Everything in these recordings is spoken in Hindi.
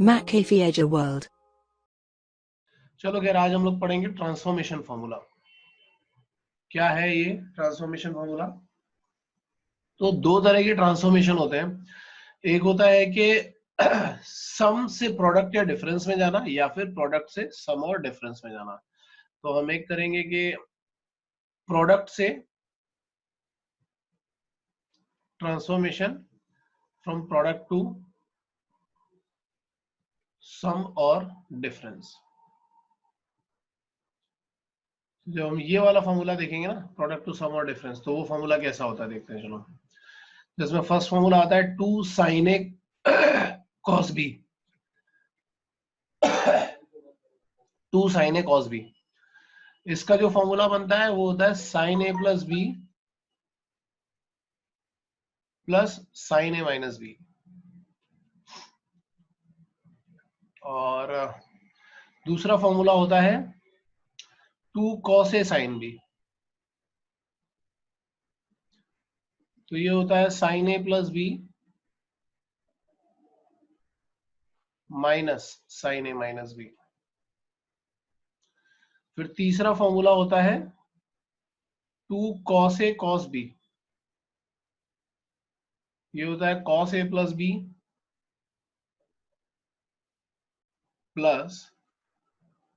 McAfee Azure World. चलो खैर, आज हम लोग पढ़ेंगे ट्रांसफॉर्मेशन फॉर्मूला। क्या है ये ट्रांसफॉर्मेशन फॉर्मूला? तो दो तरह के ट्रांसफॉर्मेशन होते हैं। एक होता है कि सम से प्रोडक्ट या डिफरेंस में जाना, या फिर प्रोडक्ट से सम और डिफरेंस में जाना। तो हम एक करेंगे कि प्रोडक्ट से transformation from product to some और डिफरेंस। जब हम ये वाला फॉर्मूला देखेंगे ना, प्रोडक्ट टू सम और डिफरेंस, तो वो फॉर्मूला कैसा होता है देखते हैं। चलो, जिसमें फर्स्ट फॉर्मूला आता है 2 sin a cos b। 2 sin a cos b, इसका जो फॉर्मूला बनता है वो होता है sin a plus b plus sin a minus b. और दूसरा फॉर्मूला होता है 2 cos a sin b। तो ये होता है sin a plus b minus sin a minus b. फिर तीसरा फॉर्मूला होता है 2 cos a cos b। ये होता है cos a plus b plus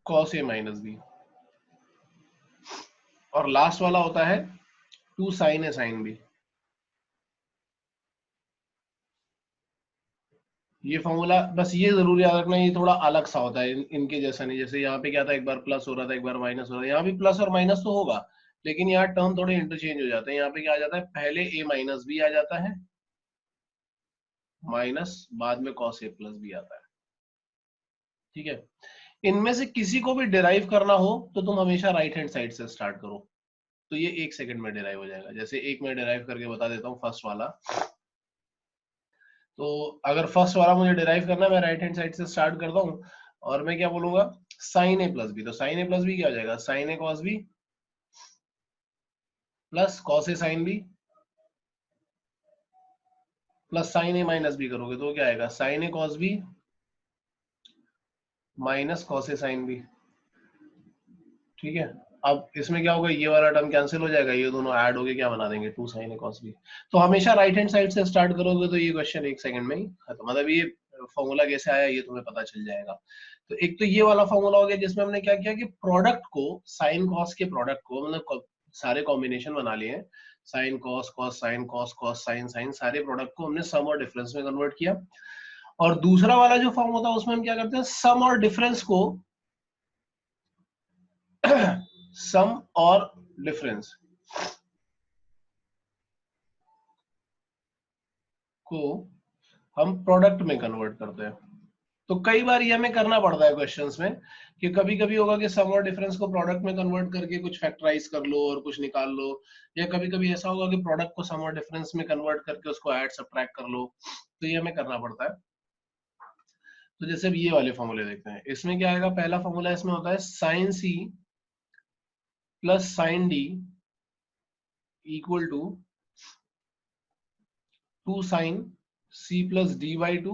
cos a minus b. और लास्ट वाला होता है 2 sin a sin b। ये फॉर्मूला बस ये जरूर याद रखना, ये थोड़ा अलग सा होता है, इनके जैसा नहीं। जैसे यहाँ पे क्या था, एक बार प्लस हो रहा था, एक बार माइनस हो रहा था। यहाँ भी प्लस और माइनस तो होगा, लेकिन यहाँ टर्म थोड़े इंटरचेंज हो जाते हैं। यहाँ पे क्या आ जाता है, पहले a माइनस बी आ जाता है माइनस, बाद में cos a प्लस बी आता है। ठीक है, इनमें से किसी को भी डिराइव करना हो तो तुम हमेशा राइट हैंड साइड से स्टार्ट करो, तो ये 1 सेकंड में डिराइव हो जाएगा। जैसे एक मैं डिराइव करके बता देता हूँ फर्स्ट वाला। तो अगर फर्स्ट वाला मुझे डिराइव करना है, मैं राइट हैंड साइड से स्टार्ट करता हूँ, और मैं क्या बोलूंगा, साइन ए प्लस बी। तो साइन ए प्लस बी क्या हो जाएगा, sign A cos B plus cos A sine B plus sign A minus B करोगे तो क्या आएगा, sign A cos B minus cos A sine B. ठीक है, अब इसमें क्या होगा, ये वाला टर्म कैंसिल हो जाएगा, ये दोनों ऐड होके क्या बना देंगे, 2 sin a cos b। तो हमेशा राइट हैंड साइड से स्टार्ट करोगे तो ये क्वेश्चन 1 सेकंड में ही खत्म। मतलब ये फॉर्मूला कैसे आया ये तुम्हें पता चल जाएगा। तो एक तो ये वाला फॉर्मूला हो गया, जिसमें हमने क्या किया कि प्रोडक्ट को, साइन कॉस के प्रोडक्ट को, मतलब सारे कॉम्बिनेशन बना लिए हैं, sine cos cos sine cos cos sine sine, सारे प्रोडक्ट को हमने सम और डिफरेंस में कन्वर्ट किया। और दूसरा वाला जो फॉर्म होता है उसमें हम क्या करते हैं, सम और डिफरेंस को सम और डिफरेंस को हम प्रोडक्ट में कन्वर्ट करते हैं। तो कई बार ये हमें करना पड़ता है क्वेश्चंस में, कि कभी कभी होगा कि सम और डिफरेंस को प्रोडक्ट में कन्वर्ट करके कुछ फैक्टराइज कर लो और कुछ निकाल लो, या कभी कभी ऐसा होगा कि प्रोडक्ट को सम और डिफरेंस में कन्वर्ट करके उसको ऐड सब्ट्रैक्ट कर लो। तो ये हमें करना पड़ता है। तो जैसे अब ये वाले फॉर्मूले देखते हैं, इसमें क्या आएगा, पहला फॉर्मूला इसमें होता है sine c plus sine d equal to 2 sin c plus d by two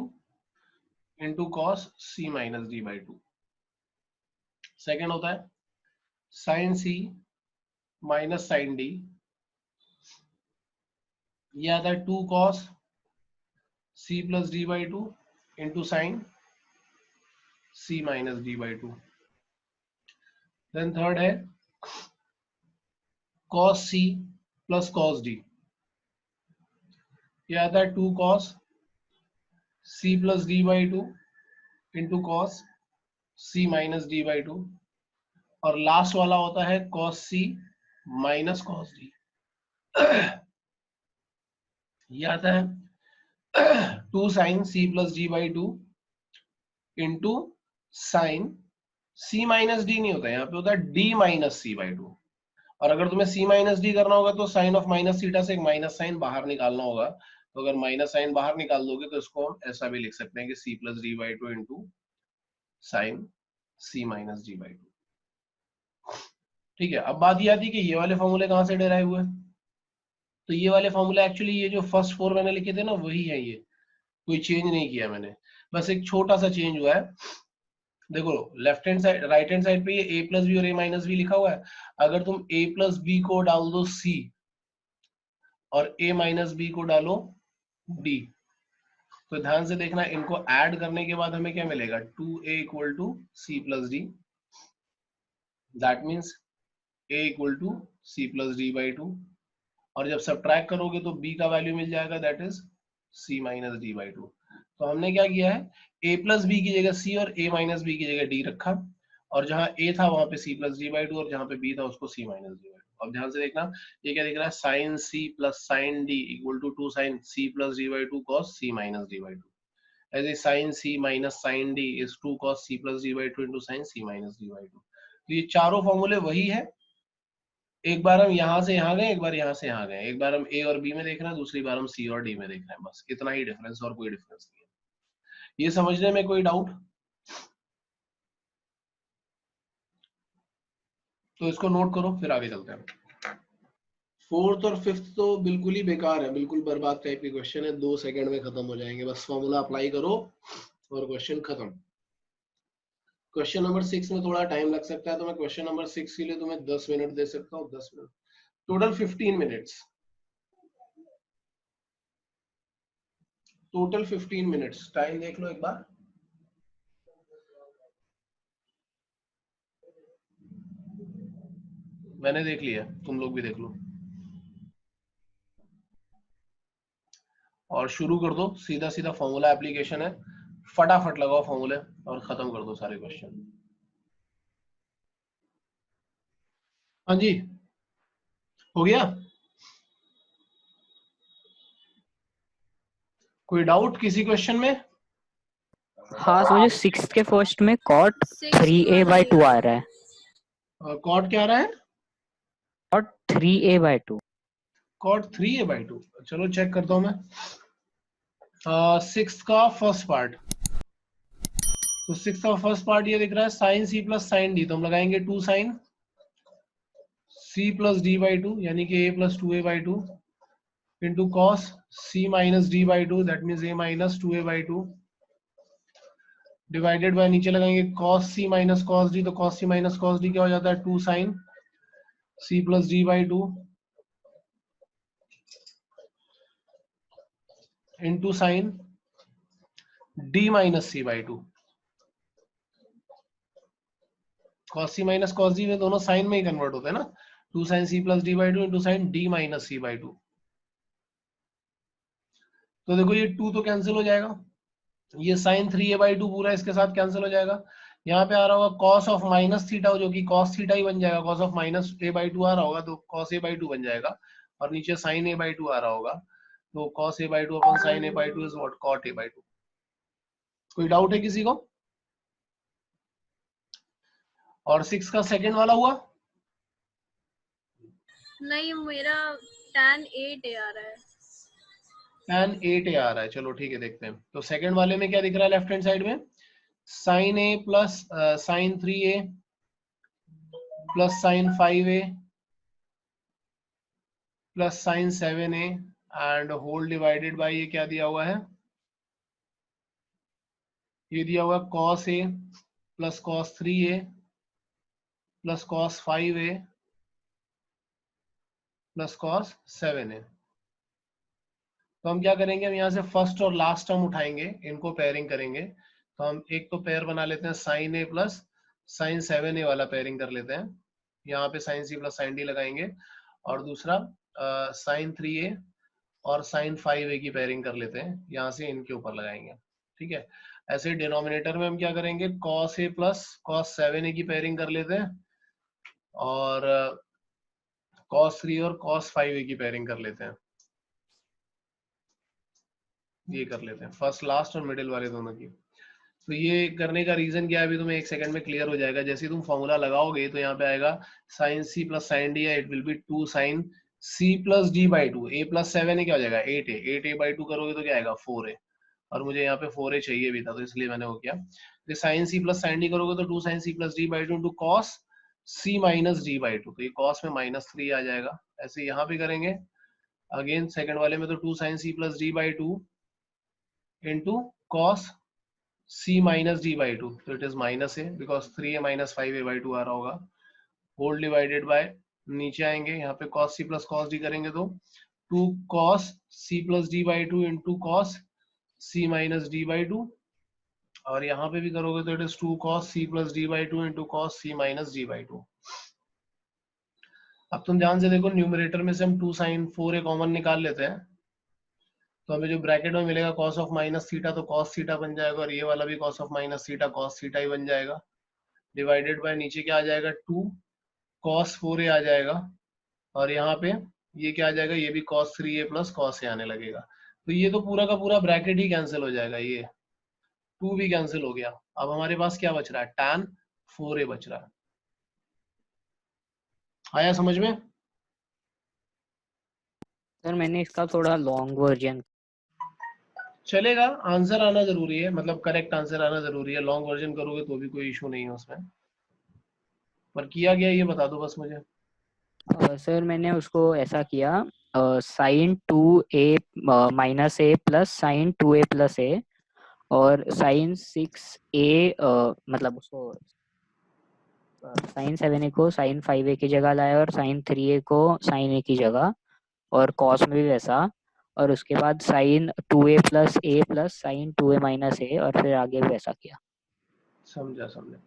into cos c minus d by two. Second होता है sine c minus sine d, ये आता है 2 cos c plus d by two into sine c minus d by two. Then third है cos c plus cos d, ये आता है 2 cos c plus d by two into cos c minus d by two. और लास्ट वाला होता है cos c minus cos d, ये आता है 2 sin c plus d by two into sine c minus d, नहीं होता यहाँ पे, होता है d minus c by two. और अगर तुम्हें c माइनस डी करना होगा तो साइन ऑफ माइनस थीटा से एक माइनस साइन बाहर निकालना होगा। तो अगर माइनस साइन बाहर निकाल दोगे तो इसको हम ऐसा भी लिख सकते हैं कि c plus d by two into sine c minus d by to. ठीक है, अब बात ये आती है कि ये वाले फॉर्मूले कहाँ से डेराइव हुए। तो ये वाले फॉर्मूले एक्चुअली, ये जो फर्स्ट 4 मैंने लिखे थे ना, वही है ये। कोई चेंज नहीं किया मैंने, बस एक छोटा सा चेंज हुआ है। देखो left hand side right hand side पे ये a प्लस बी और a माइनस बी लिखा हुआ है। अगर तुम a प्लस बी को डाल दो c और a माइनस बी को डालो d, तो ध्यान से देखना, इनको ऐड करने के बाद हमें क्या मिलेगा, 2a equal to c plus d. That means a equal to c plus d by 2। और जब सब्ट्रैक्ट करोगे तो b का वैल्यू मिल जाएगा, that is c minus d by 2। तो हमने क्या किया है, a प्लस बी की जगह c और a माइनस बी की जगह d रखा, और जहां a था वहां पे c प्लस डी बाई 2 और जहां पे b था उसको c माइनस डी बाई 2। अब ध्यान से देखना, ये क्या दिख रहा है, sine c plus sine d equal to 2 sine c plus d by 2 cos c minus d by 2। as a sin c minus sin d is 2 cos c plus d by 2 into sin c minus d by 2। तो ये चारों फॉर्मूले वही है। एक बार हम यहां से यहां गए, एक बार यहां से यहां गए, एक बार हम a और b में देख रहे हैं, दूसरी बार हम c और d में देख रहे हैं, बस इतना ही डिफरेंस, और कोई डिफरेंस नहीं है। ये समझने में कोई डाउट? तो इसको नोट करो, फिर आगे चलते हैं। फोर्थ और फिफ्थ तो बिल्कुल ही बेकार है, बिल्कुल बर्बाद टाइप के क्वेश्चन है, 2 सेकंड में खत्म हो जाएंगे, बस फॉर्मूला अप्लाई करो और क्वेश्चन खत्म। क्वेश्चन नंबर 6 में थोड़ा टाइम लग सकता है, तो मैं क्वेश्चन नंबर 6 के लिए तुम्हें 10 मिनट दे सकता हूँ, 10 minute, total 15 minutes, total 15 minutes. Time देख लो एक बार। मैंने देख लिया, तुम लोग भी देख लो और शुरू कर दो। सीधा सीधा फॉर्मूला एप्लीकेशन है, फटाफट लगाओ फॉर्मूले और खत्म कर दो सारे क्वेश्चन। हाँ जी, हो गया? कोई डाउट किसी क्वेश्चन में? हाँ, तो मुझे 6 के फर्स्ट में cot 3a/2 आ रहा है। कॉट क्या आ रहा है? cot 3a/2। Cot 3a/2। चलो चेक करता हूं मैं। 6 का फर्स्ट पार्ट, तो 6 का फर्स्ट पार्ट ये दिख रहा है sine c plus sine d, तो हम लगाएंगे 2 sine c plus d by 2, यानी कि a plus 2a/2 into cos c minus d by 2, that means a minus 2a/2 divided by, नीचे लगाएंगे cos c minus cos d, तो cos c minus cos d क्या हो जाता है, 2 sine c plus d by 2 into sine d minus c by 2। cos c minus cos d में दोनों साइन में ही कन्वर्ट होते हैं ना, 2 sine c plus d by 2 into sine d minus c by 2। तो देखो ये 2 तो कैंसिल हो जाएगा, ये साइन 3a/2 पूरा इसके साथ कैंसिल हो जाएगा। यहाँ पे आ रहा होगा cos ऑफ माइनस थीटा, जो कि cos थीटा ही बन जाएगा, cos ऑफ माइनस a/2 आ रहा होगा तो cos a/2 बन जाएगा, और नीचे sin a/2 आ रहा होगा, तो cos a/2 upon sin a/2 is what, cot a/2। कोई डाउट है किसी को? और 6 का सेकंड वाला हुआ? नहीं, मेरा tan 8 आ रहा है। tan 8a आ रहा है, चलो ठीक है देखते हैं। तो सेकंड वाले में क्या दिख रहा है लेफ्ट हैंड साइड में, sin a plus sin 3a plus sin 5a plus sin 7a and whole divided by, ये क्या दिया हुआ है, ये दिया हुआ है cos a plus cos 3a plus cos 5a plus cos 7a। तो हम क्या करेंगे, हम यहाँ से फर्स्ट और लास्ट टर्म उठाएंगे, इनको पेयरिंग करेंगे। तो हम एक तो पेयर बना लेते हैं sin a plus sin 7a वाला पेयरिंग कर लेते हैं, यहाँ पे sin c plus sin d लगाएंगे, और दूसरा sin 3a और sin 5a की पेयरिंग कर लेते हैं, यहाँ से इनके ऊपर लगाएंगे। ठीक है, ऐसे डिनोमिनेटर में हम क्या करेंगे, cos a plus cos 7a की पेयरिंग कर लेते हैं, और cos 3 और cos 5a की पेयरिंग कर लेते हैं, ये कर लेते हैं फर्स्ट लास्ट और मिडिल वाले दोनों की। तो ये करने का रीजन क्या है, अभी तुम्हें 1 सेकंड में क्लियर हो जाएगा। जैसे ही तुम फॉर्मूला लगाओगे तो यहाँ पे आएगा sin c plus sin d है, it will be 2 sin c plus d by 2, a plus 7 है क्या हो जाएगा 8a, 8a बाई 2 करोगे तो क्या आएगा 4a, और मुझे यहाँ पे 4a चाहिए भी था तो इसलिए मैंने वो किया। तो sin c plus sin d करोगे तो 2 sin c plus d by 2 into cos c minus d by 2, तो ये cos में -3 आ जाएगा। ऐसे यहाँ पे करेंगे अगेन सेकंड वाले में, तो 2 sin c plus d by 2 into cos c minus d by 2, तो it is minus A because 3a minus 5a by 2 आ रहा होगा, होल डिवाइडेड बाय, नीचे आएंगे यहाँ पे cos c plus cos d करेंगे तो 2 cos c plus d by 2 into cos c minus d by 2, और यहाँ पे भी करोगे तो it is 2 cos c plus d by 2 into cos c minus d by 2। अब तुम ध्यान से देखो, न्यूमरेटर में से हम 2 sin 4a कॉमन निकाल लेते हैं, तो हमें जो ब्रैकेट में मिलेगा cos ऑफ माइनस थीटा, तो cos थीटा बन जाएगा, और ये वाला भी cos of minus theta cos theta ही बन जाएगा, डिवाइडेड बाय नीचे क्या आ जाएगा 2 cos 4a आ जाएगा, और यहाँ पे ये क्या आ जाएगा, ये भी cos 3a plus cos a आने लगेगा, तो ये तो पूरा का पूरा ब्रैकेट ही कैंसिल हो जाएगा, ये 2 भी कैंसिल हो गया। अब हमारे पास क्या बच रहा है, tan 4a बच रहा है। आया समझ में? सर मैंने इसका थोड़ा लॉन्ग वर्जन, चलेगा, आंसर आना जरूरी है, मतलब करेक्ट आंसर आना जरूरी है, लॉन्ग वर्जन करोगे तो भी कोई इशू नहीं है उसमें, पर किया गया ये बता दो बस मुझे। सर मैंने उसको ऐसा किया, साइन 2a माइनस ए प्लस साइन 2a प्लस ए, और साइन 6a मतलब उसको साइन 7a को साइन 5a की जगह लाया, और साइन 3a को साइन a की जगह, और कॉस में भी वैसा, और उसके बाद साइन 2a प्लस ए प्लस साइन 2a माइनस ए, और फिर आगे भी वैसा किया। समझा समझा,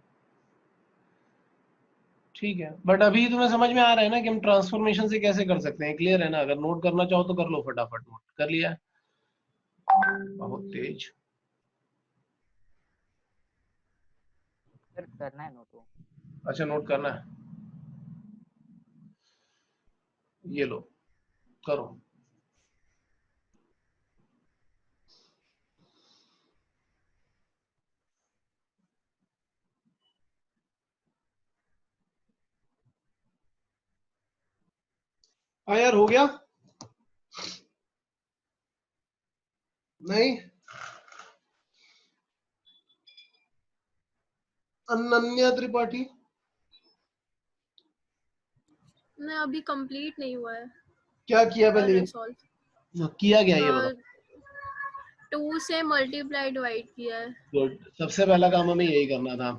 ठीक है, बट अभी तुम्हें समझ में आ रहा है ना कि हम ट्रांसफॉर्मेशन से कैसे कर सकते हैं, क्लियर है ना? अगर नोट करना चाहो तो कर लो, फटाफट नोट कर लिया? बहुत तेज। सर करना है नोट? अच्छा नोट करना है, ये लो करो। हाँ यार, हो गया? नहीं, अनन्या त्रिपाठी, मैं अभी कंप्लीट नहीं हुआ है। क्या किया कर पहले? रहे सॉल्व। किया गया ये बताओ। 2 से मल्टीप्लाई डिवाइड किया है। गुड, सबसे पहला काम हमें यही करना था,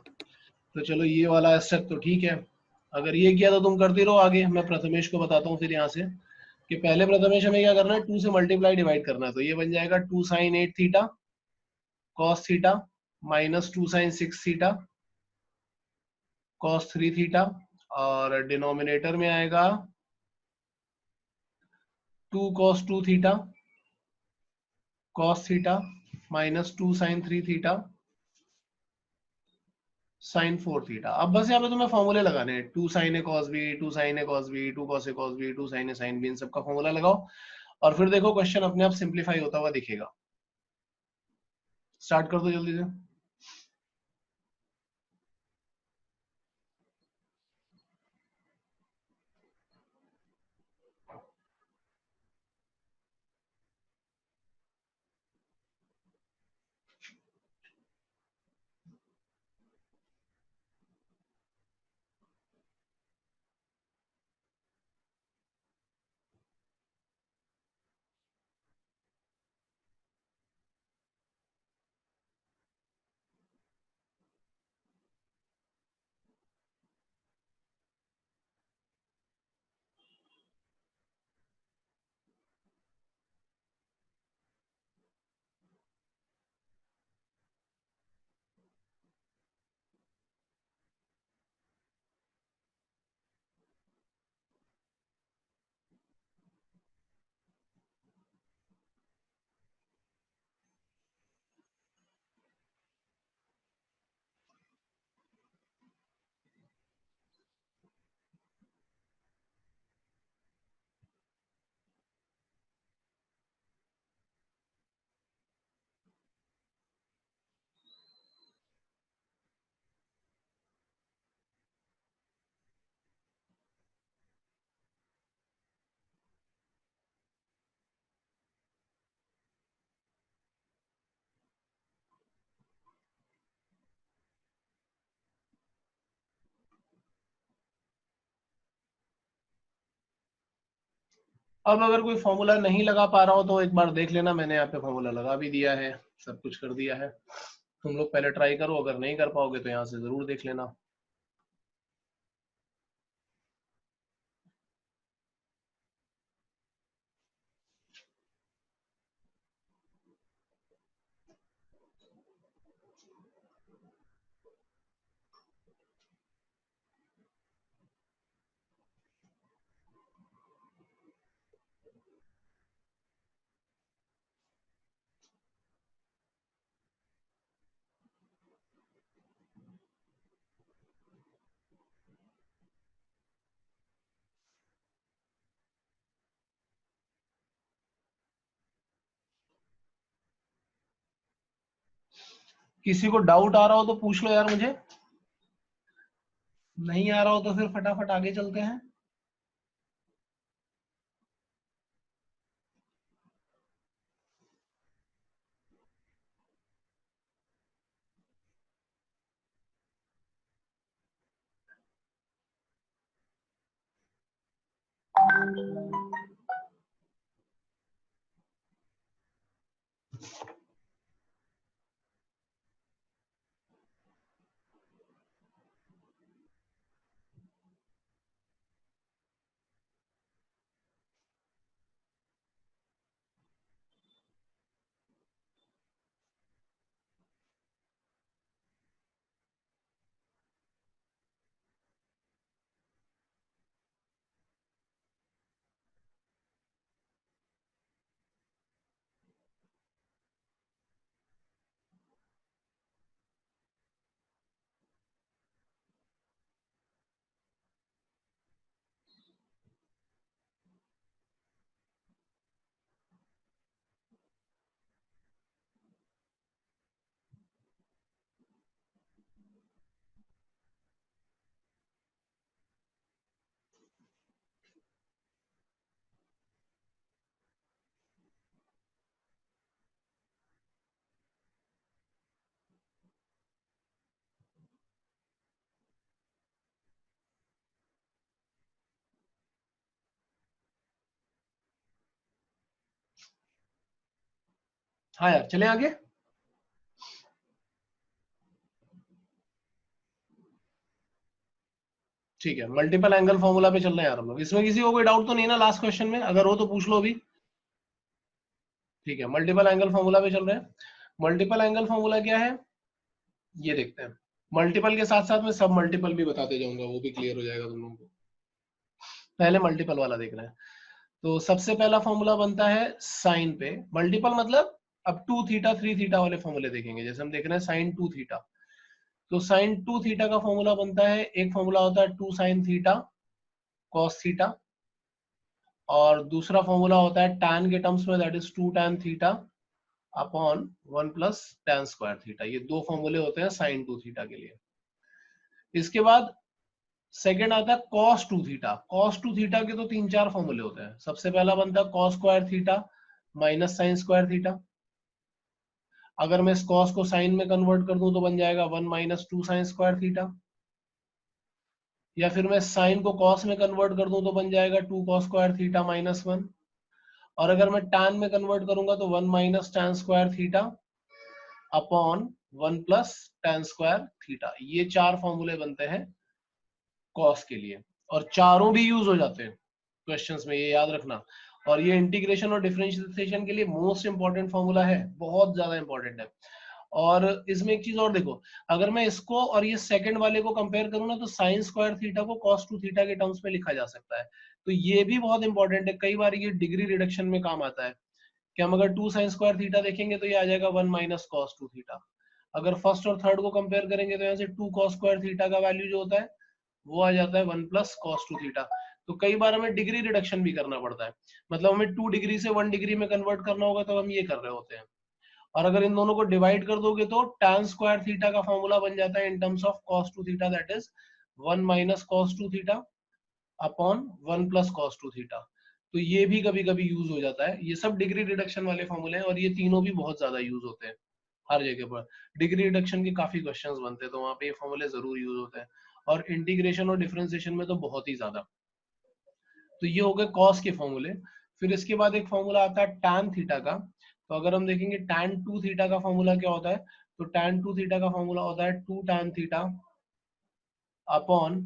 तो चलो ये वाला स्टेप तो ठीक है, अगर ये किया तो तुम करती रहो आगे, मैं प्रथमेश को बताता हूँ फिर यहाँ से कि पहले प्रथमेश हमें क्या करना है, 2 से मल्टीप्लाई डिवाइड करना है, तो ये बन जाएगा 2 sine 8 theta cos theta minus 2 sine 6 theta cos 3 theta, और डिनोमिनेटर में आएगा 2 cos 2 theta cos theta minus 2 sin 3 theta sin 4 theta. अब बस यहाँ पे तुम्हें फॉर्मूले लगाने हैं, 2 sin a cos b, 2 sin a cos b, 2 cos a cos b, 2 sin a sin b, इन सबका फॉर्मूला लगाओ, और फिर देखो क्वेश्चन अपने आप सिंप्लीफाई होता हुआ दिखेगा। स्टार्ट कर दो जल्दी से। अब अगर कोई फॉर्मूला नहीं लगा पा रहा हो तो एक बार देख लेना, मैंने यहाँ पे फॉर्मूला लगा भी दिया है, सब कुछ कर दिया है। तुम लोग पहले ट्राई करो, अगर नहीं कर पाओगे तो यहाँ से जरूर देख लेना। किसी को डाउट आ रहा हो तो पूछ लो यार मुझे, नहीं आ रहा हो तो फिर फटाफट आगे चलते हैं। हाँ यार, चले आगे। ठीक है, मल्टीपल एंगल फॉर्मूला पे चल रहे हैं यार हम लोग। इसमें किसी को कोई डाउट तो नहीं ना लास्ट क्वेश्चन में? अगर हो तो पूछ लो अभी। ठीक है, मल्टीपल एंगल फॉर्मूला पे चल रहे हैं। मल्टीपल एंगल फॉर्मूला क्या है ये देखते हैं। मल्टीपल के साथ साथ मैं सब मल्टीपल भी बताते जाऊंगा, वो भी क्लियर हो जाएगा तुम लोगों को। पहले मल्टीपल वाला देख रहे हैं। तो सबसे पहला फॉर्मूला बनता है साइन पे। मल्टीपल मतलब अब 2 थीटा 3 थीटा वाले फॉर्मूले देखेंगे। जैसे हम देख रहे हैं साइन 2 थीटा, तो साइन 2 थीटा का फॉर्मूला बनता है, एक फॉर्मूला होता है 2 साइन थीटा कॉस थीटा, और दूसरा फॉर्मूला होता है tan के टर्म्स में, that is 2 tan theta upon 1 plus tan square theta. ये दो फॉर्मूले होते हैं साइन 2 थीटा के लिए। इसके बाद सेकेंड आता है cos 2 थीटा। cos 2 थीटा के तो 3-4 फॉर्मूले होते हैं। सबसे पहला बनता है cos square theta minus sign square theta. अगर मैं इस cos को साइन में कन्वर्ट कर दूं तो बन जाएगा 1 माइनस 2 साइन स्क्वायर थीटा। या फिर मैं साइन को cos में कन्वर्ट कर दूं तो बन जाएगा 2 cos स्क्वायर थीटा माइनस 1। और अगर मैं tan में कन्वर्ट करूंगा तो 1 minus tan square theta upon 1 plus tan square theta. ये 4 फॉर्मूले बनते हैं cos के लिए, और चारों भी यूज हो जाते हैं क्वेश्चंस में, ये याद रखना। और ये इंटीग्रेशन और डिफरेंशिएशन के लिए मोस्ट इंपॉर्टेंट फॉर्मूला है, बहुत ज्यादा इंपॉर्टेंट है। और इसमें एक चीज और देखो, अगर मैं इसको और ये सेकंड वाले को कंपेयर करूँ ना, तो साइन स्क्वायर थीटा को cos 2 थीटा के टर्म्स में लिखा जा सकता है। तो ये भी बहुत इंपॉर्टेंट है, कई बार ये डिग्री रिडक्शन में काम आता है कि हम अगर 2 साइन स्क्वायर थीटा देखेंगे तो ये आ जाएगा 1 माइनस cos 2 थीटा। अगर फर्स्ट और थर्ड को कंपेयर करेंगे तो यहाँ से 2 cos स्क्वायर थीटा का वैल्यू जो होता है वो आ जाता है 1 प्लस cos 2 थीटा। तो कई बार हमें डिग्री रिडक्शन भी करना पड़ता है, मतलब हमें 2 डिग्री से 1 डिग्री में कन्वर्ट करना होगा, तो हम ये कर रहे होते हैं। और अगर इन दोनों को डिवाइड कर दोगे तो tan स्क्वायर थीटा का फॉर्मूला बन जाता है in terms of cos 2 theta, that is 1 minus cos 2 theta upon 1 plus cos 2 theta. तो ये भी कभी कभी यूज हो जाता है। ये सब डिग्री रिडक्शन वाले फॉर्मूले हैं, और ये तीनों भी बहुत ज्यादा यूज होते हैं हर जगह पर। डिग्री रिडक्शन के काफी क्वेश्चंस बनते हैं तो वहां पे ये फॉर्मूले जरूर यूज होते हैं, और इंटीग्रेशन और डिफरेंशिएशन में तो बहुत ही ज्यादा। तो ये हो गए कॉस के फॉर्मूले। फिर इसके बाद एक फॉर्मूला आता है tan थीटा का। तो अगर हम देखेंगे tan 2 थीटा का फॉर्मूला क्या होता है, तो tan 2 थीटा का फॉर्मूला होता है 2 tan theta upon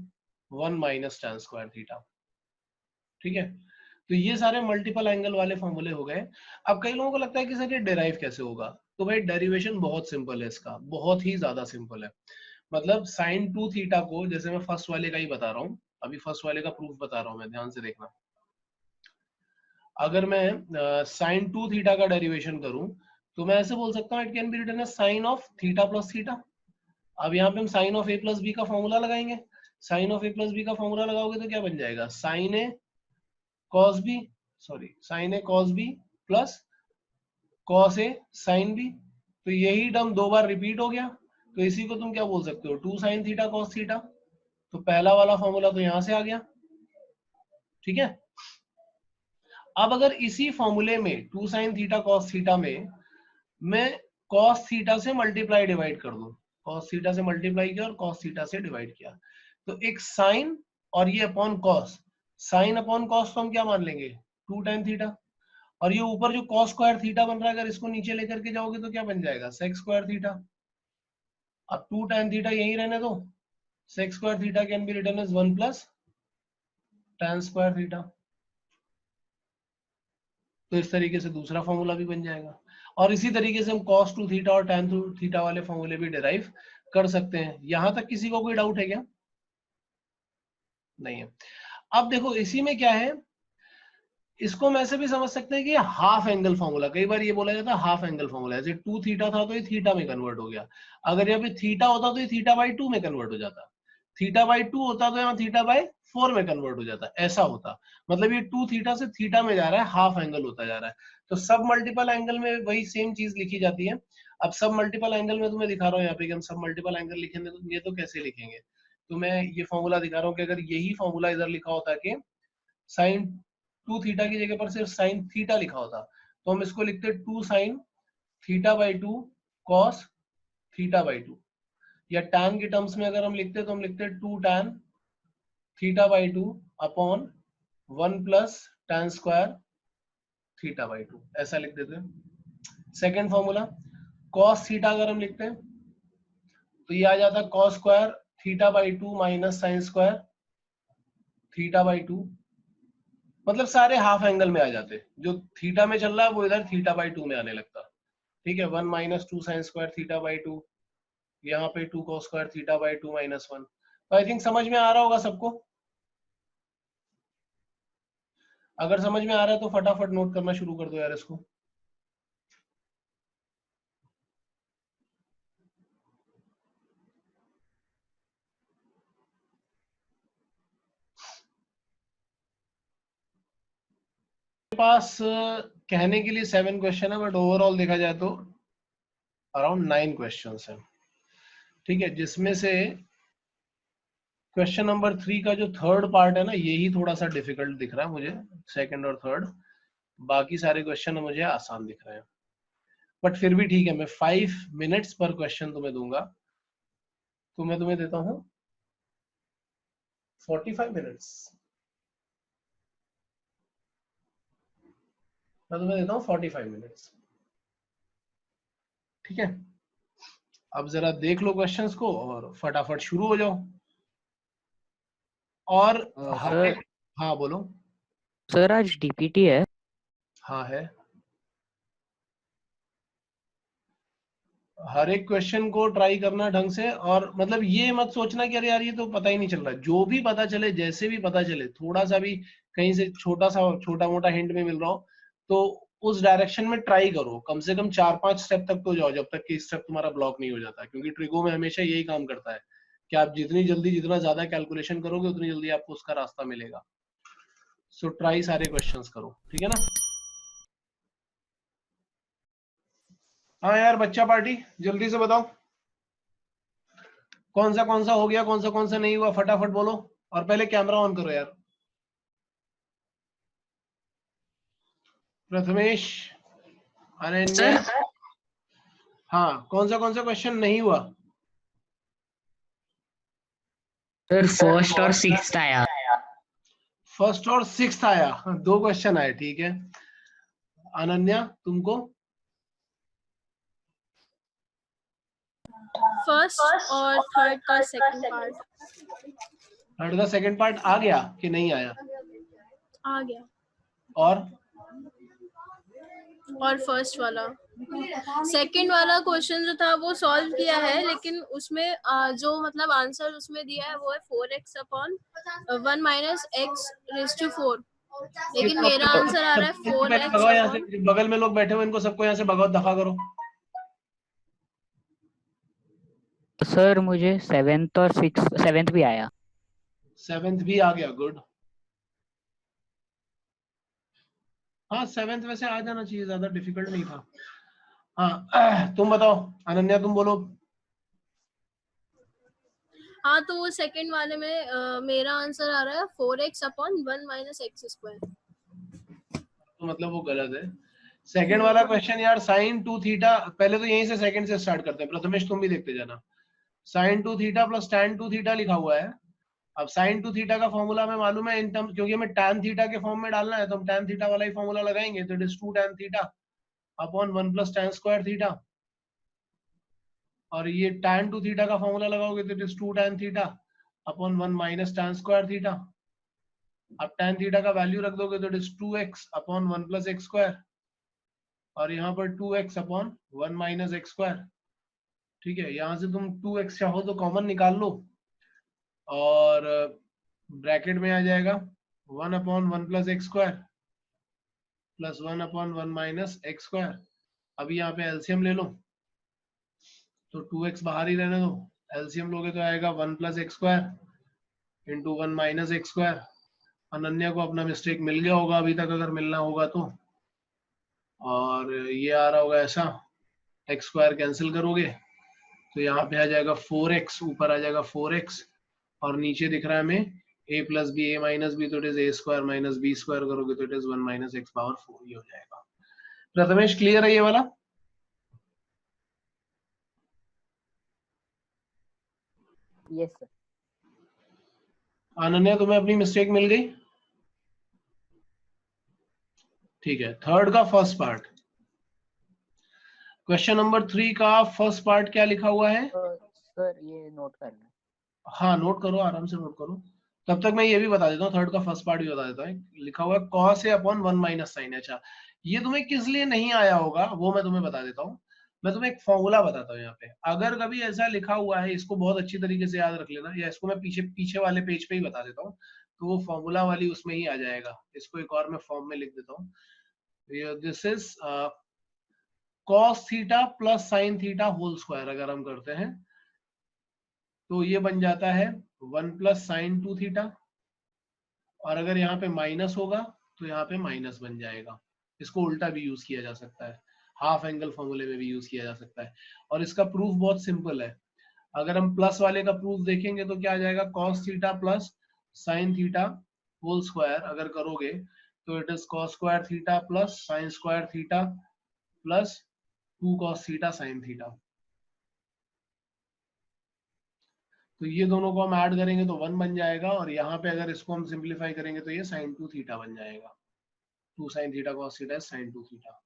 1 minus tan square theta. ठीक है, तो ये सारे मल्टीपल एंगल वाले फॉर्मूले हो गए। अब कई लोगों को लगता है कि सर ये डेराइव कैसे होगा, तो भाई डेरिवेशन बहुत सिंपल है इसका, बहुत ही ज्यादा सिंपल है। मतलब sin 2 थीटा को, जैसे मैं फर्स्ट वाले का ही बता रहा हूँ, अभी फर्स्ट वाले का प्रूफ बता रहा हूँ मैं, ध्यान से देखना। अगर मैं sin 2 थीटा का डेरिवेशन करूं तो मैं ऐसे बोल सकता हूँ it can be written as sin of theta plus theta. अब यहाँ पे हम sin of a plus b का फॉर्मूला लगाएंगे। sin of a plus b का फॉर्मूला लगाओगे तो क्या बन जाएगा, sin a cos b, sorry sin a cos b plus cos a sin b। तो यही टर्म दो बार रिपीट हो गया, तो इसी को तुम क्या बोल सकते हो, 2 sin थीटा cos थीटा। तो पहला वाला फॉर्मूला तो यहां से आ गया। ठीक है, अब अगर इसी फॉर्मूले में 2 sin थीटा cos थीटा में मैं cos थीटा से मल्टीप्लाई डिवाइड कर दूं, cos थीटा से मल्टीप्लाई किया और cos थीटा से डिवाइड किया, तो एक sin और ये upon cos, sin upon cos तो हम क्या मान लेंगे 2 tan थीटा, और ये ऊपर जो cos स्क्वायर थीटा बन रहा है अगर इसको नीचे लेकर के जाओगे तो क्या बन जाएगा sec स्क्वायर थीटा। अब 2 tan थीटा यही रहने दो, sec square theta can be written as 1 plus tan square theta. तो इस तरीके से दूसरा फॉर्मूला भी बन जाएगा, और इसी तरीके से हम cos 2 थीटा और tan 2 थीटा वाले फॉर्मूले भी डिराइव कर सकते हैं। यहां तक किसी को कोई डाउट है क्या? नहीं है। अब देखो इसी में क्या है, इसको हम ऐसे भी समझ सकते हैं कि हाफ एंगल फॉर्मूला, कई बार ये बोला जाता है हाफ एंगल फॉर्मूला, जैसे 2 थीटा था तो ये थीटा में कन्वर्ट हो गया, अगर यहाँ पे थीटा होता तो ये थीटा बाई 2 में कन्वर्ट हो जाता, थीटा बाई 2 होता तो यहाँ थीटा बाई 4 में कन्वर्ट हो जाता, ऐसा होता। मतलब ये 2 थीटा से थीटा में जा रहा है, हाफ एंगल होता जा रहा है। तो सब मल्टीपल एंगल में वही सेम चीज लिखी जाती है। अब सब मल्टीपल एंगल में तुम्हें दिखा रहा हूँ यहाँ पे कि हम सब मल्टीपल एंगल लिखेंगे तो ये तो कैसे लिखेंगे, तो मैं ये फॉर्मूला दिखा रहा हूँ कि अगर यही फॉर्मूला इधर लिखा होता कि साइन 2 थीटा की जगह पर सिर्फ साइन थीटा लिखा होता, तो हम इसको लिखते 2 sine theta by 2 cos theta by 2, या tan के टर्म्स में अगर हम लिखते तो हम लिखते 2 tan theta by 2 upon 1 plus tan square theta by 2, ऐसा लिख देते हैं। सेकेंड फॉर्मूला cos थीटा अगर हम लिखते हैं तो ये आ जाता cos square theta by 2 minus sign square theta by 2। मतलब सारे हाफ एंगल में आ जाते, जो थीटा में चल रहा है वो इधर थीटा बाई 2 में आने लगता। ठीक है, 1 minus 2 sign square theta by 2, यहाँ पे 2 cos square theta by 2 minus 1। तो आई थिंक समझ में आ रहा होगा सबको। अगर समझ में आ रहा है तो फटाफट नोट करना शुरू कर दो यार इसको। पास कहने के लिए 7 क्वेश्चन है, बट ओवरऑल देखा जाए तो अराउंड 9 क्वेश्चंस हैं। ठीक है, जिसमें से क्वेश्चन नंबर 3 का जो थर्ड पार्ट है ना, यही थोड़ा सा डिफिकल्ट दिख रहा है मुझे, सेकंड और थर्ड। बाकी सारे क्वेश्चन मुझे आसान दिख रहे हैं, बट फिर भी ठीक है, मैं 5 मिनट्स पर क्वेश्चन तुम्हें दूंगा, तो मैं तुम्हें देता हूं 45 मिनट्स, मैं तुम्हें देता हूं 45 मिनट्स। ठीक है, अब जरा देख लो क्वेश्चंस को और फटाफट शुरू हो जाओ। और सर हाँ बोलो। सर आज डीपीटी है। हाँ है, हर एक क्वेश्चन को ट्राई करना ढंग से, और मतलब ये मत सोचना कि अरे यार ये तो पता ही नहीं चल रहा, जो भी पता चले, जैसे भी पता चले, थोड़ा सा भी कहीं से छोटा मोटा हिंट में मिल रहा हो तो उस डायरेक्शन में ट्राई करो, कम से कम 4-5 स्टेप तक तो जाओ, जब तक कि स्टेप तुम्हारा ब्लॉक नहीं हो जाता, क्योंकि ट्रिगो में हमेशा यही काम करता है कि आप जितनी जल्दी जितना ज्यादा कैलकुलेशन करोगे उतनी जल्दी आपको उसका रास्ता मिलेगा। सो ट्राई सारे क्वेश्चंस करो, ठीक है ना। हाँ यार बच्चा पार्टी, जल्दी से बताओ कौन सा हो गया, कौन सा नहीं हुआ, फटाफट बोलो। और पहले कैमरा ऑन करो यार। प्रथमेश, अनन्या, हाँ कौन सा क्वेश्चन नहीं हुआ? सर फर्स्ट और सिक्स्थ आया। फर्स्ट और सिक्स्थ आया, 2 क्वेश्चन आए, ठीक है। अनन्या तुमको फर्स्ट और थर्ड का सेकंड पार्ट थर्ड का सेकंड पार्ट आ गया कि नहीं आया? आ गया, और फर्स्ट वाला सेकंड वाला क्वेश्चन जो था वो सॉल्व किया है, लेकिन उसमें जो मतलब आंसर उसमें दिया है वो है 4x upon 1 minus x raise to 4, लेकिन मेरा आंसर आ रहा है इनको पहले 4x भगाओ यहाँ अपॉन, से, बगल में लोग बैठे हुए इनको सबको यहाँ से भगाओ, दफा करो। सर मुझे 7th और 6th 7th भी आया। 7th भी आ गया, गुड। हाँ 7th वैसे आ जाना चाहिए, ज्यादा डिफिकल्ट नहीं था। हाँ तुम बताओ अनन्या, तुम बोलो। हाँ तो वो सेकंड वाले में मेरा आंसर आ रहा है 4x upon 1 minus x square. तो मतलब वो गलत है। सेकंड वाला क्वेश्चन यार, साइन 2 थीटा, पहले तो यहीं से सेकंड से स्टार्ट करते हैं, प्रथमेश तुम भी देखते जाना। Sine 2 theta plus tan 2 theta लिखा हुआ है। अब साइन 2 थीटा का फॉर्मूला हमें मालूम है इन टर्म, क्योंकि हमें टैन थीटा के फॉर्म में डालना है, तो हम टैन थीटा वाला ही फॉर्मूला लगाएंगे, तो it is 2 tan theta upon 1 plus tan square theta. और ये टैन 2 थीटा का फॉर्मूला लगाओगे तो it is 2 tan theta upon 1 minus tan square theta. अब टैन थीटा का वैल्यू रख दोगे तो it is 2x upon 1 plus x square, और यहाँ पर 2x upon 1 minus x square. ठीक है, यहाँ से तुम 2x चाहो तो कॉमन निकाल लो, और ब्रैकेट में आ जाएगा 1 upon 1 plus x square plus 1 upon 1 minus x square. अभी यहाँ पे एलसीएम ले लो, तो 2x बाहर ही रहने दो, एलसीएम लोगे तो आएगा 1 plus x square into 1 minus x square. Ananya को अपना मिस्टेक मिल गया होगा अभी तक, अगर मिलना होगा तो। और ये आ रहा होगा ऐसा, एक्स स्क्वायर कैंसिल करोगे तो यहाँ पे आ जाएगा 4x, ऊपर आ जाएगा 4x, और नीचे दिख रहा है हमें a plus B A minus B, तो it is A square minus B square, करोगे तो it is 1 minus X power 4, ये हो जाएगा। प्रथमेश क्लियर है ये वाला? Yes sir. अनन्या तुम्हें अपनी मिस्टेक मिल गई? ठीक है, थर्ड का फर्स्ट पार्ट, क्वेश्चन नंबर 3 का फर्स्ट पार्ट क्या लिखा हुआ है? सर ये नोट कर लें। हाँ नोट करो, आराम से नोट करो। तब तक मैं ये भी बता देता हूँ, थर्ड का फर्स्ट पार्ट भी बता देता हूँ। लिखा हुआ है cos a upon 1 minus sine. अच्छा, ये तुम्हें किस लिए नहीं आया होगा वो मैं तुम्हें बता देता हूँ। मैं तुम्हें एक फॉर्मूला बताता हूँ यहाँ पे, अगर कभी ऐसा लिखा हुआ है, इसको बहुत अच्छी तरीके से याद रख लेना, या इसको मैं पीछे पीछे वाले पेज पे ही बता देता हूँ, तो वो फॉर्मूला वाली उसमें ही आ जाएगा। इसको एक और मैं फॉर्म में लिख देता हूँ। This is cos theta plus sine theta whole square, अगर हम करते हैं तो ये बन जाता है 1 प्लस साइन 2 थीटा, और अगर यहाँ पे माइनस होगा तो यहाँ पे माइनस बन जाएगा। इसको उल्टा भी यूज किया जा सकता है, हाफ एंगल फॉर्मूले में भी यूज किया जा सकता है। और इसका प्रूफ बहुत सिंपल है, अगर हम प्लस वाले का प्रूफ देखेंगे तो क्या आ जाएगा, cos theta plus sine theta whole square अगर करोगे तो it is cos square theta plus sine square theta plus 2 cos theta sine theta. तो ये दोनों को हम ऐड करेंगे तो 1 बन जाएगा, और यहाँ पे अगर इसको हम सिंप्लीफाई करेंगे तो ये साइन 2 थीटा बन जाएगा। 2 sine theta cos theta sign 2 theta.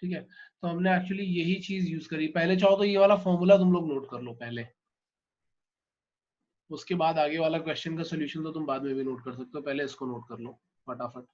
ठीक है, तो हमने एक्चुअली यही चीज यूज करी। पहले चाहो तो ये वाला फॉर्मूला तुम लोग नोट कर लो पहले, उसके बाद आगे वाला क्वेश्चन का सोल्यूशन तो तुम बाद में भी नोट कर सकते हो, पहले इसको नोट कर लो फटाफट।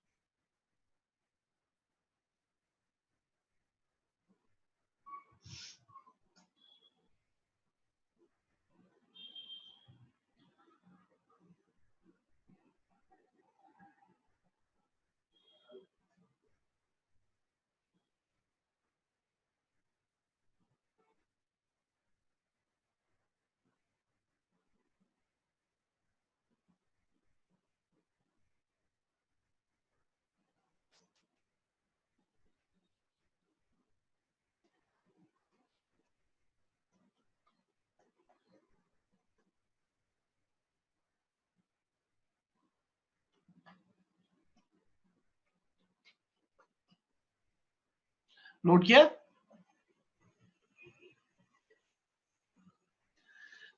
नोट किया?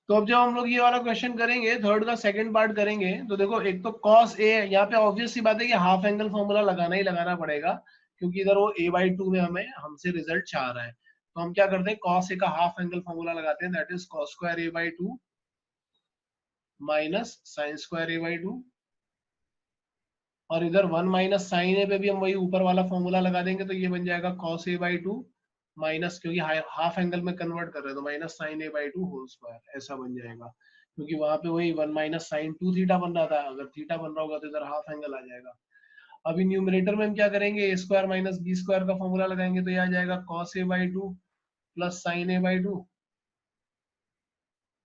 तो अब जब हम लोग ये वाला क्वेश्चन करेंगे, थर्ड का सेकंड पार्ट करेंगे, तो देखो एक तो cos a, यहाँ पे ऑब्वियस सी बात है कि हाफ एंगल फॉर्मूला लगाना ही लगाना पड़ेगा, क्योंकि इधर वो a/2 में हमें हमसे रिजल्ट चाह रहा है। तो हम क्या करते हैं, cos a का हाफ एंगल फॉर्मूला लगाते हैं, that is cos square a/2 minus sin square a/2, और इधर 1 माइनस साइन ए पे भी हम वही ऊपर वाला फॉर्मूला लगा देंगे, तो ये बन जाएगा cos a/2 माइनस, क्योंकि हाफ एंगल में कन्वर्ट कर रहे हैं तो minus sine a/2 whole square, ऐसा बन जाएगा, क्योंकि वहां पे वही 1 माइनस साइन 2 थीटा बन रहा था, अगर थीटा बन रहा होगा तो इधर हाफ एंगल आ जाएगा। अभी न्यूमरेटर में हम क्या करेंगे, a square minus b square का फॉर्मूला लगाएंगे, तो ये आ जाएगा cos a/2 plus sine a/2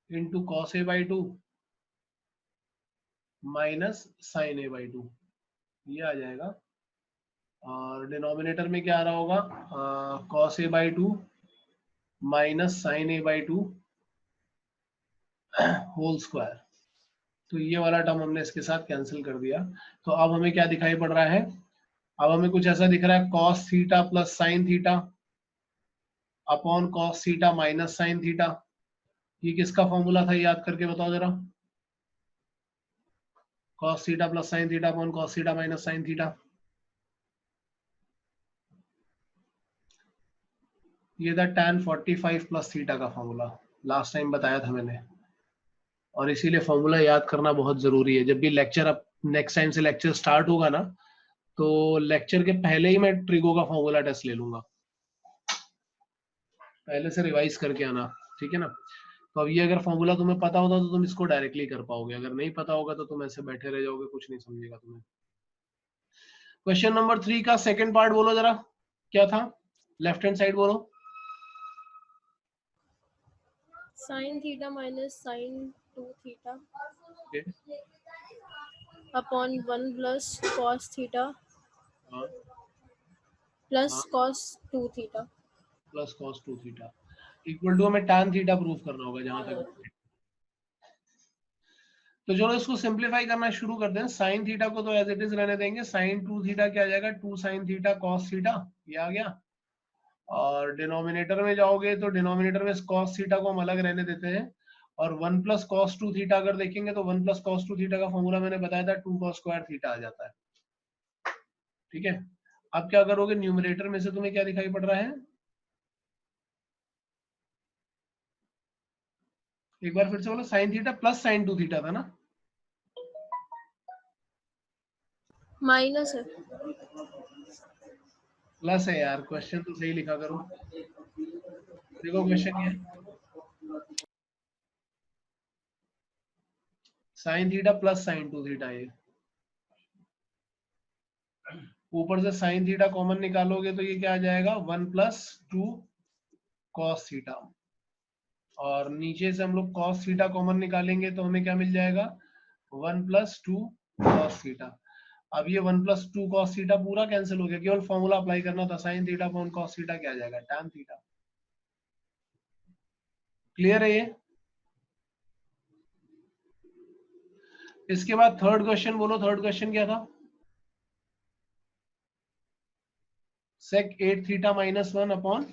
into cos a/2 minus sine a/2, ये आ जाएगा। और डिनोमिनेटर में क्या आ रहा होगा, cos a/2 minus sine a/2 whole square, तो ये वाला टर्म हमने इसके साथ कैंसिल कर दिया। तो अब हमें क्या दिखाई पड़ रहा है, अब हमें कुछ ऐसा दिख रहा है, cos theta plus sine theta upon cos theta minus sine theta. ये किसका फॉर्मूला था, याद करके बताओ जरा, cos theta plus sine theta upon cos theta minus sine theta, ये था tan 45 प्लस थीटा का फॉर्मूला, लास्ट टाइम बताया था मैंने, और इसीलिए फॉर्मूला याद करना बहुत जरूरी है। जब भी लेक्चर, अब नेक्स्ट टाइम से लेक्चर स्टार्ट होगा ना, तो लेक्चर के पहले ही मैं ट्रिगो का फॉर्मूला टेस्ट ले लूंगा, पहले से रिवाइज करके आना, ठीक है ना। तो अब ये अगर फॉर्मूला तुम्हें पता होता तो तुम इसको डायरेक्टली कर पाओगे, अगर नहीं पता होगा तो तुम ऐसे बैठे रह जाओगे, कुछ नहीं समझेगा तुम्हें। क्वेश्चन नंबर 3 का सेकंड पार्ट बोलो जरा, क्या था, लेफ्ट हैंड साइड बोलो। sin theta minus sin 2 theta Okay. upon 1 plus cos theta हाँ, plus हाँ, cos 2 theta. Plus cos 2 theta equal to हमें tan थीटा प्रूफ करना होगा जहां तक। तो चलो इसको सिंप्लीफाई करना शुरू करते हैं। साइन थीटा को तो एज इट इज रहने देंगे, साइन 2 थीटा क्या आ जाएगा, 2 साइन थीटा cos थीटा, ये आ गया। और डिनोमिनेटर में जाओगे तो डिनोमिनेटर में cos थीटा को हम अलग रहने देते हैं, और 1 प्लस cos 2 थीटा अगर देखेंगे तो 1 प्लस cos 2 थीटा का फॉर्मूला मैंने बताया था 2 cos स्क्वायर थीटा आ जाता है, ठीक है। अब क्या करोगे, न्यूमरेटर में से तुम्हें क्या दिखाई पड़ रहा है, एक बार फिर से बोलो, sine theta plus sign 2 theta था ना, माइनस है, प्लस है यार, क्वेश्चन तो सही लिखा करो। देखो क्वेश्चन ये sine theta plus sign 2 theta, ये ऊपर से साइन थीटा कॉमन निकालोगे तो ये क्या आ जाएगा, 1 प्लस 2 cos थीटा, और नीचे से हम लोग cos थीटा कॉमन निकालेंगे तो हमें क्या मिल जाएगा, 1 प्लस 2 cos थीटा। अब ये 1 प्लस 2 cos थीटा पूरा कैंसिल हो गया, केवल फॉर्मूला अप्लाई करना था, sine theta upon cos theta क्या आ जाएगा, tan थीटा। क्लियर है ये। इसके बाद थर्ड क्वेश्चन बोलो, थर्ड क्वेश्चन क्या था, sec 8 थीटा माइनस 1 अपॉन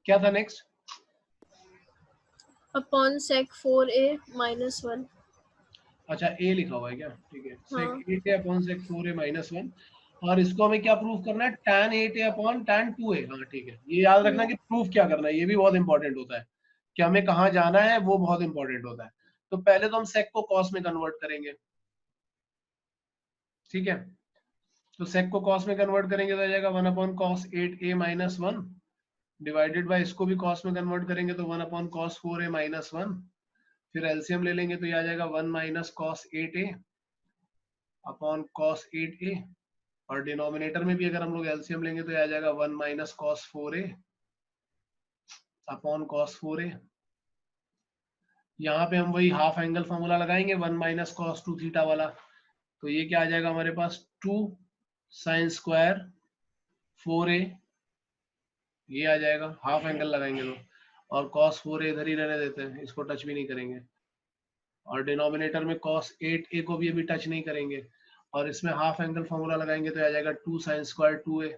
क्या था next, upon sec 4a minus 1. अच्छा ए लिखा हुआ है क्या, ठीक है, हाँ. sec 8a upon sec 4a minus 1, और इसको हमें क्या प्रूफ करना है, tan 8a upon tan 2a। हाँ ठीक है, ये याद रखना कि प्रूफ क्या करना है, ये भी बहुत इंपॉर्टेंट होता है कि हमें कहाँ जाना है, वो बहुत इंपॉर्टेंट होता है। तो पहले तो हम sec को cos में कन्वर्ट करेंगे, ठीक है। तो sec को cos में कन्वर्ट करेंगे तो आ जाएगा 1 upon cos 8a minus 1 divided by, इसको भी cos में कन्वर्ट करेंगे तो 1 अपॉन cos 4a माइनस 1, फिर एलसीएम ले लेंगे तो ये आ जाएगा 1 minus cos 8a upon cos 8a, और डिनोमिनेटर में भी अगर हम लोग एलसीएम लेंगे तो ये आ जाएगा 1 minus cos 4a upon cos 4a। यहाँ पे हम वही हाफ एंगल फॉर्मूला लगाएंगे 1 माइनस cos 2 थीटा वाला, तो ये क्या आ जाएगा हमारे पास 2 साइन स्क्वायर 4a, ये आ जाएगा, हाफ एंगल लगाएंगे तो, और cos 4a इधर ही रहने देते हैं, इसको टच भी नहीं करेंगे, और डिनोमिनेटर में cos 8a को भी अभी टच नहीं करेंगे, और इसमें हाफ एंगल फॉर्मूला लगाएंगे तो आ जाएगा 2 साइन स्क्वायर 2a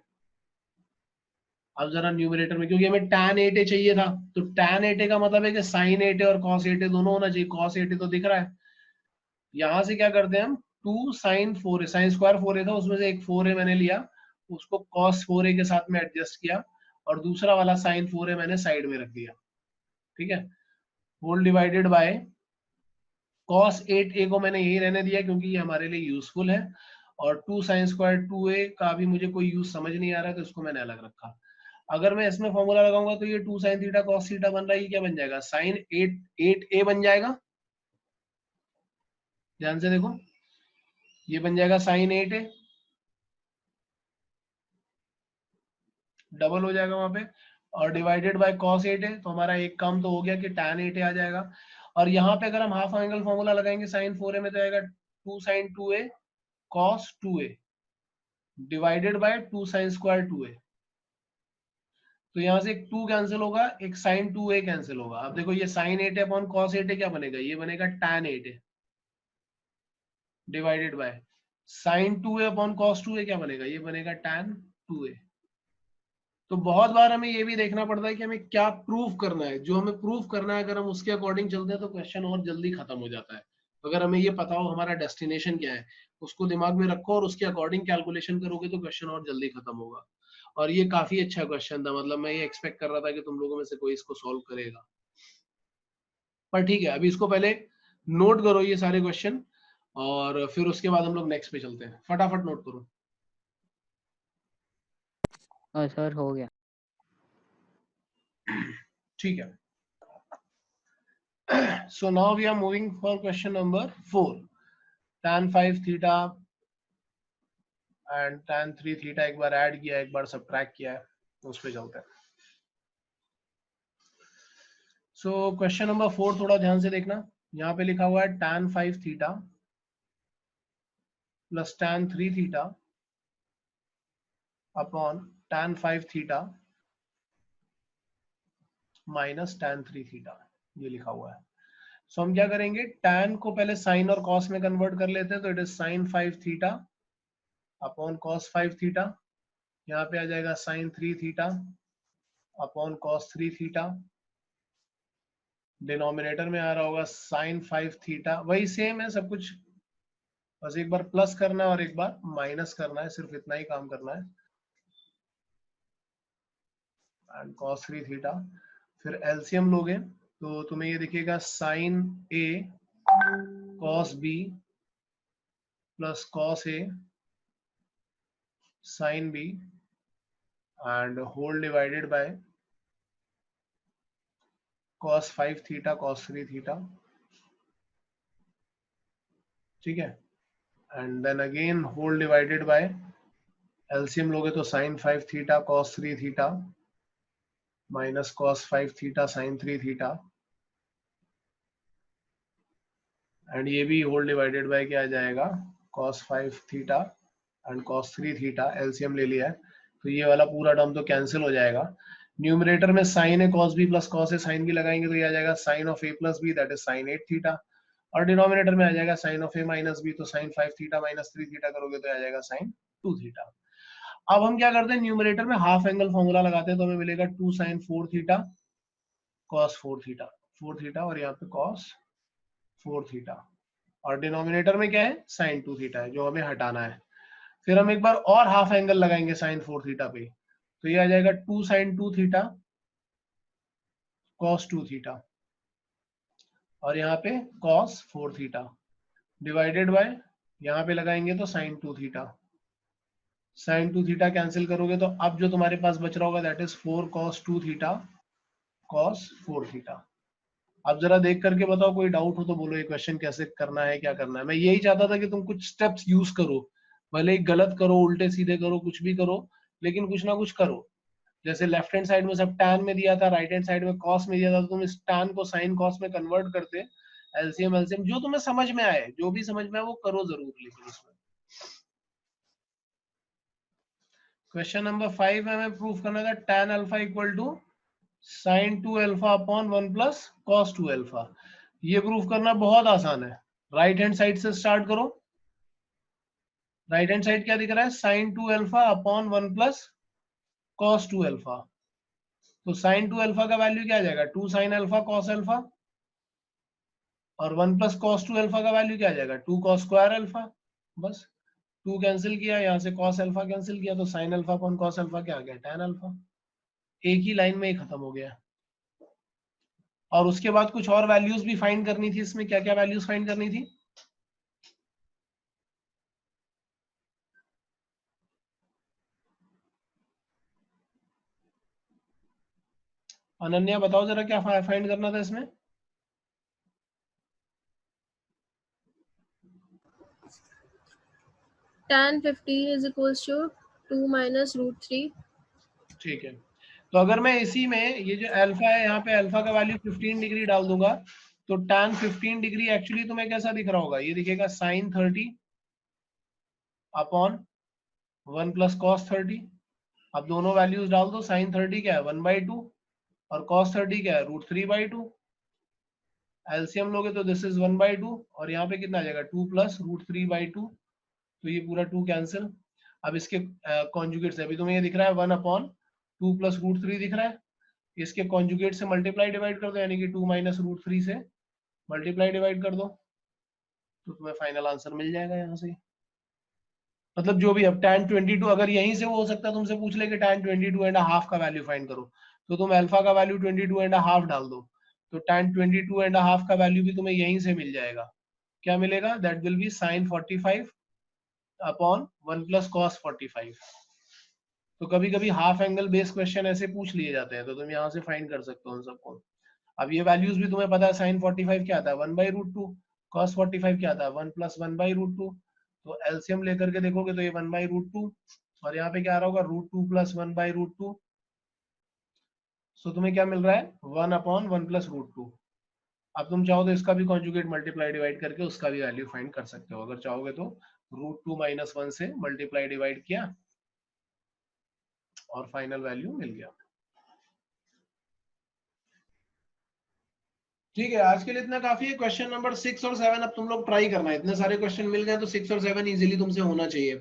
अब जरा न्यूमरेटर में, क्योंकि हमें tan 8a चाहिए था, तो tan 8a का मतलब है कि sin 8a और cos 8a दोनों होना चाहिए। cos 8a तो दिख रहा है, यहां से क्या करते हैं हम, 2 sin 4a, sin square 4a था, उसमें से एक 4a मैंने लिया, उसको cos 4a के साथ में एडजस्ट किया, और दूसरा वाला sin 4a मैंने साइड में रख दिया, ठीक है। Whole divided bye cos 8a को मैंने यही रहने दिया क्योंकि ये हमारे लिए यूजफुल है, और 2 sin स्क्वायर 2a का भी मुझे कोई यूज समझ नहीं आ रहा है, तो इसको मैंने अलग रखा। अगर मैं इसमें फॉर्मूला लगाऊंगा तो ये 2 sin थीटा cos थीटा बन रहा है, ये क्या बन जाएगा, sin 8a बन जाएगा। ध्यान से देखो, ये बन जाएगा sin 8a, डबल हो जाएगा वहां पे, और डिवाइडेड बाय cos 8a, तो हमारा एक काम तो हो गया कि tan 8a आ जाएगा। और यहाँ पे अगर हम हाफ एंगल फॉर्मूला लगाएंगे sin 4a में, तो आएगा 2 sin 2a cos 2a divided by 2 sin square 2a। तो यहाँ से एक 2 कैंसिल होगा, एक sin 2a कैंसिल होगा। अब देखो ये sin 8a upon cos 8a क्या बनेगा, ये बनेगा tan 8a divided by sin 2a upon cos 2a क्या बनेगा, ये बनेगा tan 2a। तो बहुत बार हमें ये भी देखना पड़ता है कि हमें क्या प्रूफ करना है, जो हमें प्रूफ करना है अगर हम उसके अकॉर्डिंग चलते हैं तो क्वेश्चन और जल्दी खत्म हो जाता है। अगर हमें ये पता हो हमारा डेस्टिनेशन क्या है, उसको दिमाग में रखो और उसके अकॉर्डिंग कैलकुलेशन करोगे तो क्वेश्चन और जल्दी खत्म होगा। और ये काफी अच्छा क्वेश्चन था, मतलब मैं ये एक्सपेक्ट कर रहा था कि तुम लोगों में से कोई इसको सॉल्व करेगा, पर ठीक है, अभी इसको पहले नोट करो ये सारे क्वेश्चन, और फिर उसके बाद हम लोग नेक्स्ट पे चलते हैं। फटाफट नोट करो। सर हो गया। ठीक है, so now we are moving for question number 4, tan 5 theta and tan 3 theta एक बार ऐड किया, एक बार सबट्रैक्ट किया है, तो उस पे चलते हैं। so question number 4 थोड़ा ध्यान से देखना, यहाँ पे लिखा हुआ है tan 5 theta plus tan 3 theta upon tan 5 theta minus tan 3 theta, ये लिखा हुआ है। सो हम क्या करेंगे, tan को पहले sin और cos में कन्वर्ट कर लेते हैं, तो it is sin 5 theta upon cos 5 theta, यहाँ पे आ जाएगा sin 3 theta upon cos 3 theta, denominator में आ रहा होगा sin 5 थीटा, वही सेम है सब कुछ, बस एक बार प्लस करना है और एक बार माइनस करना है, सिर्फ इतना ही काम करना है, एंड cos 3 थीटा। फिर एलसीएम लोगे तो तुम्हें ये दिखेगा sin a cos b plus cos a sin b and whole divided by cos 5 theta cos 3 theta, ठीक है, and then again whole divided by LCM लोगे तो sin 5 theta cos 3 theta minus cos 5 theta sin 3 theta, and ये भी whole divided by क्या आ जाएगा, cos 5 theta and cos 3 theta, LCM ले लिया है, तो ये वाला पूरा टर्म तो कैंसिल हो जाएगा। न्यूमरेटर में sin a cos b plus cos a sin b लगाएंगे तो ये आ जाएगा sin of a plus b, that is sin 8 theta, और डिनोमिनेटर में आ जाएगा sin of a minus b, तो sin 5 थीटा माइनस 3 थीटा करोगे तो आ जाएगा sin 2 थीटा। अब हम क्या करते हैं, न्यूमरेटर में हाफ एंगल फॉर्मूला लगाते हैं, तो हमें मिलेगा 2 sin 4 theta cos 4 theta, 4 theta और यहाँ पे cos 4 थीटा, और डिनोमिनेटर में क्या है, sin 2 थीटा है जो हमें हटाना है। फिर हम एक बार और हाफ एंगल लगाएंगे sin 4 थीटा पे, तो ये आ जाएगा 2 sin 2 थीटा cos 2 थीटा, और यहाँ पे cos 4 थीटा डिवाइडेड बाय, यहाँ पे लगाएंगे तो sin 2 theta, sin 2 theta cancel करोगे तो अब जो तुम्हारे पास बच रहा होगा that is 4 cos 2 theta cos 4 theta. अब जरा देख करके बताओ, कोई डाउट हो तो बोलो, ये क्वेश्चन कैसे करना है, क्या करना है। मैं यही चाहता था कि तुम कुछ स्टेप्स यूज करो, भले ही गलत करो, उल्टे सीधे करो, कुछ भी करो, लेकिन कुछ ना कुछ करो। जैसे लेफ्ट हैंड साइड में सब tan में दिया था, राइट हैंड साइड में cos में दिया था, तो तुम इस tan को sin cos में कन्वर्ट करते, एलसीएम एलसीएम जो तुम्हें समझ में आए, जो भी समझ में आए वो करो जरूर। लेकिन इसमें क्वेश्चन नंबर 5 में हमें प्रूफ करना था tan alpha equal to sin 2 alpha upon 1 plus cos 2 alpha. ये प्रूफ करना बहुत आसान है, राइट हैंड साइड से स्टार्ट करो। राइट हैंड साइड क्या दिख रहा है, sin 2 alpha upon 1 plus cos 2 alpha, तो sin 2 अल्फा का वैल्यू क्या आ जाएगा 2 sin अल्फा cos अल्फा, और 1 प्लस cos 2 अल्फा का वैल्यू क्या आ जाएगा 2 cos स्क्वायर अल्फा। बस 2 कैंसिल किया, यहाँ से cos अल्फा कैंसिल किया, तो sin alpha upon cos alpha क्या आ गया tan अल्फा। एक ही लाइन में ही खत्म हो गया। और उसके बाद कुछ और वैल्यूज भी फाइंड करनी थी इसमें, क्या क्या वैल्यूज फाइंड करनी थी? अनन्या बताओ जरा क्या फाइंड करना था इसमें? tan 15 is equals to 2 minus root 3. ठीक है, तो अगर मैं इसी में ये जो अल्फा है यहाँ पे अल्फा का वैल्यू 15 डिग्री डाल दूंगा, तो tan 15 डिग्री एक्चुअली तुम्हें कैसा दिख रहा होगा, ये दिखेगा sin 30 अपॉन 1 प्लस cos 30। अब दोनों वैल्यूज डाल दो, sin 30 क्या है 1/2 और cos 30 क्या है √3/2। एलसीएम लोगे तो दिस इज 1/2 और यहाँ पे कितना आ जाएगा 2 प्लस √3/2, तो ये पूरा 2 कैंसिल। अब इसके कॉन्जुगेट से अभी तुम्हें ये दिख रहा है 1 अपॉन 2 प्लस √3 दिख रहा है, इसके कॉन्जुगेट से मल्टीप्लाई डिवाइड कर दो, यानी कि 2 माइनस √3 से मल्टीप्लाई डिवाइड कर दो, तो तुम्हें फाइनल आंसर मिल जाएगा यहाँ से। मतलब जो भी, अब tan 22 अगर यहीं से वो हो सकता है तुमसे पूछ ले कि tan 22.5 का वैल्यू फाइंड करो, तो तुम अल्फा का वैल्यू 22.5 डाल दो, तो tan 22.5 का वैल्यू भी तुम्हें यहीं से मिल जाएगा। क्या मिलेगा, that will be sin 45 upon 1 plus cos 45। तो कभी कभी हाफ एंगल बेस्ड क्वेश्चन ऐसे पूछ लिए जाते हैं, तो तुम यहाँ से फाइंड कर सकते हो उन सबको। अब ये वैल्यूज भी तुम्हें पता है, sin 45 क्या आता है 1/√2, cos 45 क्या आता है 1 प्लस 1/√2, तो एलसीएम लेकर के देखोगे तो ये 1/√2 और यहाँ पे क्या आ रहा होगा √2 प्लस 1/√2, सो तुम्हें क्या मिल रहा है 1 अपॉन 1 प्लस √2। अब तुम चाहो तो इसका भी कॉन्जुगेट मल्टीप्लाई डिवाइड करके उसका भी वैल्यू फाइंड कर सकते हो, अगर चाहोगे तो √2 माइनस 1 से मल्टीप्लाई डिवाइड किया और फाइनल वैल्यू मिल गया। ठीक है, आज के लिए इतना काफी है। क्वेश्चन नंबर 6 और 7 अब तुम लोग ट्राई करना है, इतने सारे क्वेश्चन मिल गए तो 6 और 7 इजीली तुमसे होना चाहिए।